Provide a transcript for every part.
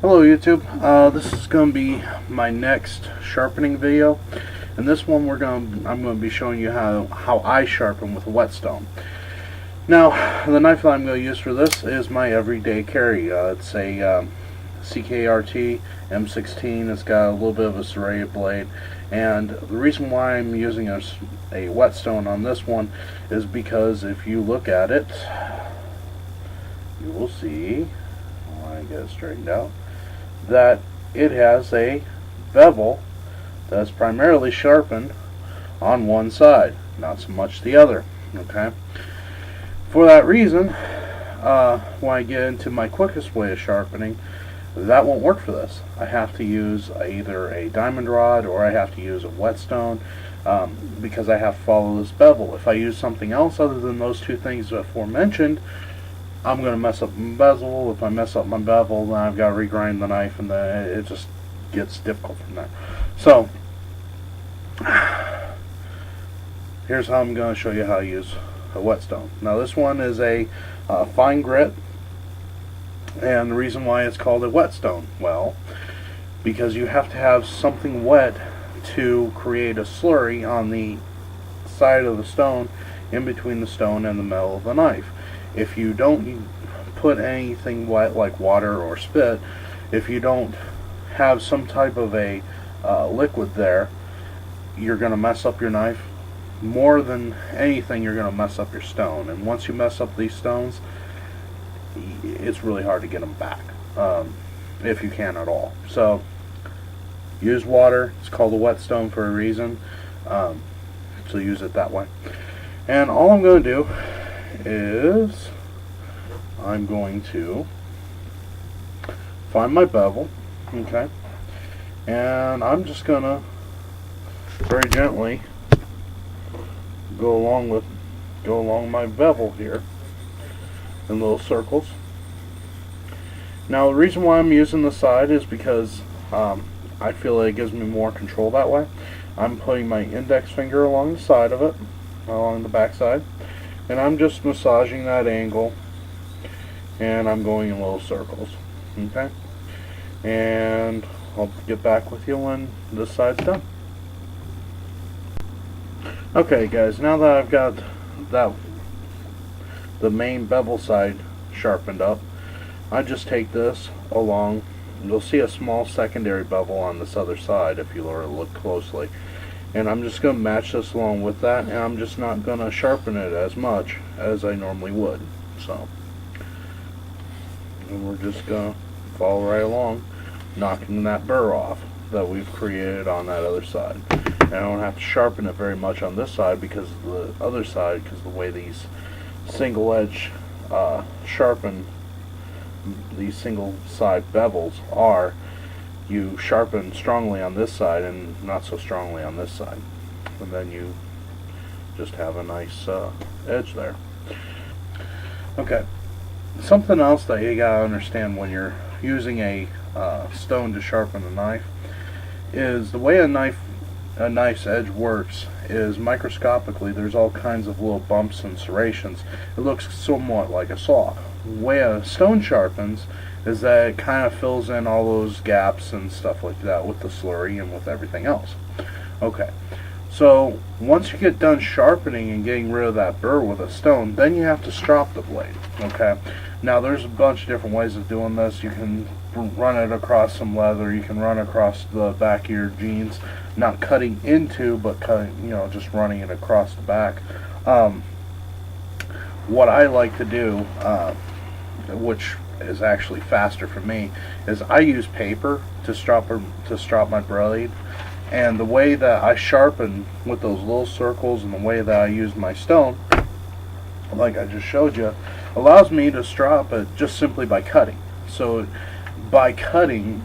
Hello YouTube, this is going to be my next sharpening video. In this one I'm going to be showing you how I sharpen with a whetstone. Now the knife that I'm going to use for this is my everyday carry. It's a CKRT M16. It's got a little bit of a serrated blade, and the reason why I'm using a whetstone on this one is because if you look at it, you will see, when I get it straightened out, that it has a bevel that's primarily sharpened on one side, not so much the other. Okay. For that reason, when I get into my quickest way of sharpening, that won't work for this. I have to use either a diamond rod or I have to use a whetstone because I have to follow this bevel. If I use something else other than those two things aforementioned, I'm going to mess up my bezel. If I mess up my bevel, then I've got to regrind the knife, and then it just gets difficult from there. So, here's how I'm going to show you how to use a whetstone. Now this one is a fine grit, and the reason why it's called a whetstone, well, because you have to have something wet to create a slurry on the side of the stone, in between the stone and the metal of the knife. If you don't put anything wet like water or spit, if you don't have some type of a liquid there, you're going to mess up your knife. More than anything, you're going to mess up your stone. And once you mess up these stones, it's really hard to get them back, if you can at all. So use water. It's called a whetstone for a reason. So use it that way. And all I'm going to do is I'm going to find my bevel, okay, and I'm just gonna very gently go along my bevel here in little circles. Now the reason why I'm using the side is because I feel like it gives me more control that way. I'm putting my index finger along the side of it, along the back side, and I'm just massaging that angle, and I'm going in little circles. Okay, and I'll get back with you when this side's done. Okay guys, now that I've got the main bevel side sharpened up, I just take this along. You'll see a small secondary bevel on this other side if you look closely. And I'm just going to match this along with that, and I'm just not going to sharpen it as much as I normally would. So, and we're just going to follow right along, knocking that burr off that we've created on that other side. And I don't have to sharpen it very much on this side because the other side, because the way these single edge these single side bevels are, you sharpen strongly on this side and not so strongly on this side, and then you just have a nice edge there. Okay, something else that you gotta understand when you're using a stone to sharpen a knife is the way a knife's edge works is microscopically. There's all kinds of little bumps and serrations. It looks somewhat like a saw. The way a stone sharpens is that it kind of fills in all those gaps and stuff like that with the slurry and with everything else. Okay, so once you get done sharpening and getting rid of that burr with a stone, then you have to strop the blade. Okay, now there's a bunch of different ways of doing this. You can run it across some leather, you can run across the back of your jeans, not cutting into, but cutting, just running it across the back. What I like to do, which is actually faster for me, is I use paper to strop my blade, and the way that I sharpen with those little circles and the way that I use my stone, like I just showed you, allows me to strop it just simply by cutting. So by cutting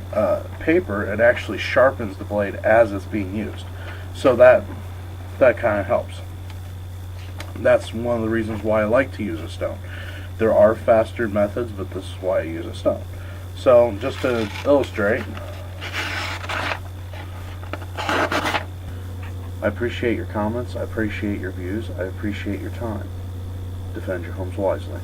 paper, it actually sharpens the blade as it's being used. So that kind of helps. That's one of the reasons why I like to use a stone. There are faster methods, but this is why I use a stone. So just to illustrate, I appreciate your comments, I appreciate your views, I appreciate your time. Defend your homes wisely.